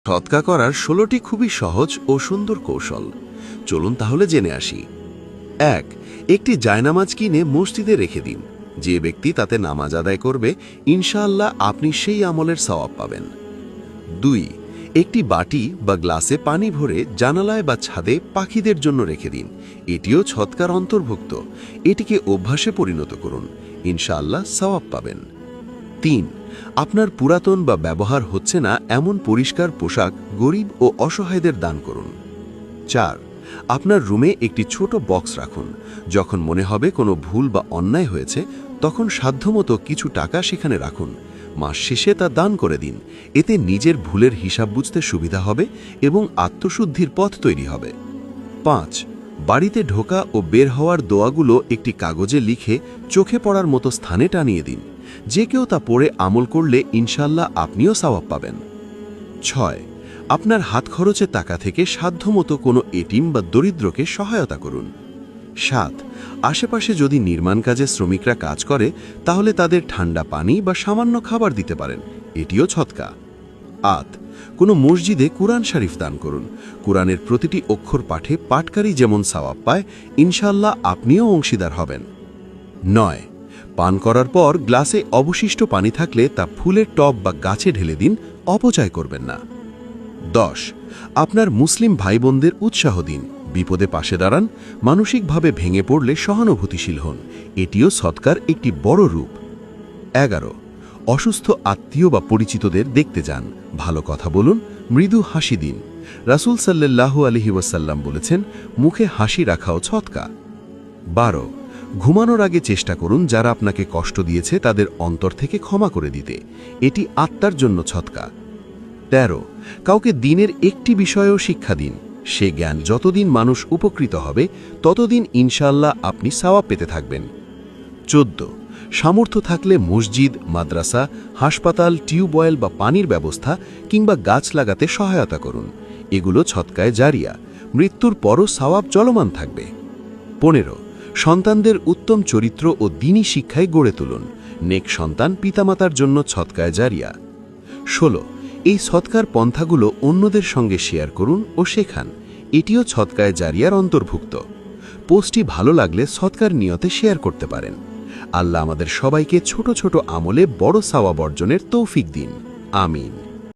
সৎকা করার ১৬টি খুবই সহজ ও সুন্দর কৌশল। চলুন তাহলে জেনে আসি। ১. একটি জায়নামাজ কিনে মসজিদে রেখে দিন। যে ব্যক্তি তাতে নামাজ আদায় করবে, ইনশাআল্লাহ আপনি সেই আমলের সওয়াব পাবেন। ২. একটি বাটি বা গ্লাসে পানি ভরে জানালায় বা ছাদে পাখিদের জন্য রেখে দিন। এটিও সৎকার অন্তর্ভুক্ত। এটিকে অভ্যাসে পরিণত করুন, ইনশাআল্লাহ সওয়াব পাবেন। ৩. আপনার পুরাতন বা ব্যবহার হচ্ছে না এমন পরিষ্কার পোশাক গরিব ও অসহায়দের দান করুন। ৪. আপনার রুমে একটি ছোট বক্স রাখুন। যখন মনে হবে কোনো ভুল বা অন্যায় হয়েছে, তখন সাধ্যমতো কিছু টাকা সেখানে রাখুন। মাস শেষে তা দান করে দিন। এতে নিজের ভুলের হিসাব বুঝতে সুবিধা হবে এবং আত্মশুদ্ধির পথ তৈরি হবে। ৫. বাড়িতে ঢোকা ও বের হওয়ার দোয়াগুলো একটি কাগজে লিখে চোখে পড়ার মতো স্থানে টানিয়ে দিন। যে কেউ তা পড়ে আমল করলে ইনশাআল্লাহ আপনিও সওয়াব পাবেন। ৬. আপনার হাত খরচের টাকা থেকে সাধ্যমতো কোনো এতিম বা দরিদ্রকে সহায়তা করুন। ৭. আশেপাশে যদি নির্মাণ কাজে শ্রমিকরা কাজ করে, তাহলে তাদের ঠান্ডা পানি বা সামান্য খাবার দিতে পারেন। এটিও সদকা। ৮. কোনো মসজিদে কুরআন শরীফ দান করুন। কুরআনের প্রতিটি অক্ষর পাঠে পাঠকারী যেমন সওয়াব পায়, ইনশাআল্লাহ আপনিও অংশীদার হবেন। ৯. পান করার পর গ্লাসে অবশিষ্ট পানি থাকলে তা ফুলের টব বা গাছে ঢেলে দিন, অপচয় করবেন না। ১০. আপনার মুসলিম ভাই বোনদের উৎসাহ দিন, বিপদে পাশে দাঁড়ান, মানসিকভাবে ভেঙে পড়লে সহানুভূতিশীল হন। এটিও সৎকার একটি বড় রূপ। ১১. অসুস্থ আত্মীয় বা পরিচিতদের দেখতে যান, ভালো কথা বলুন, মৃদু হাসি দিন। রাসূল সাল্লাল্লাহু আলাইহি ওয়াসাল্লাম বলেছেন, মুখে হাসি রাখাও সৎকা। ১২. ঘুমানোর আগে চেষ্টা করুন যারা আপনাকে কষ্ট দিয়েছে তাদের অন্তর থেকে ক্ষমা করে দিতে। এটি আত্মার জন্য সৎকা। ১৩. কাউকে দিনের একটি বিষয়েও শিক্ষা দিন। সে জ্ঞান যতদিন মানুষ উপকৃত হবে, ততদিন ইনশাআল্লাহ আপনি সওয়াব পেতে থাকবেন। ১৪. সামর্থ্য থাকলে মসজিদ, মাদ্রাসা, হাসপাতাল, টিউবওয়েল বা পানির ব্যবস্থা কিংবা গাছ লাগাতে সহায়তা করুন। এগুলো সদকায়ে জারিয়া, মৃত্যুর পরও সওয়াব চলমান থাকবে। ১৫. সন্তানদের উত্তম চরিত্র ও দ্বীনি শিক্ষায় গড়ে তুলুন। নেক সন্তান পিতামাতার জন্য সদকায়ে জারিয়া। ১৬. এই সৎকার পন্থাগুলো অন্যদের সঙ্গে শেয়ার করুন ও শেখান। এটিও সদকায়ে জারিয়ার অন্তর্ভুক্ত। পোস্টটি ভালো লাগলে সৎকার নিয়তে শেয়ার করতে পারেন। আল্লাহ আমাদের সবাইকে ছোট ছোট আমলে বড় সওয়াব অর্জনের তৌফিক দিন। আমিন।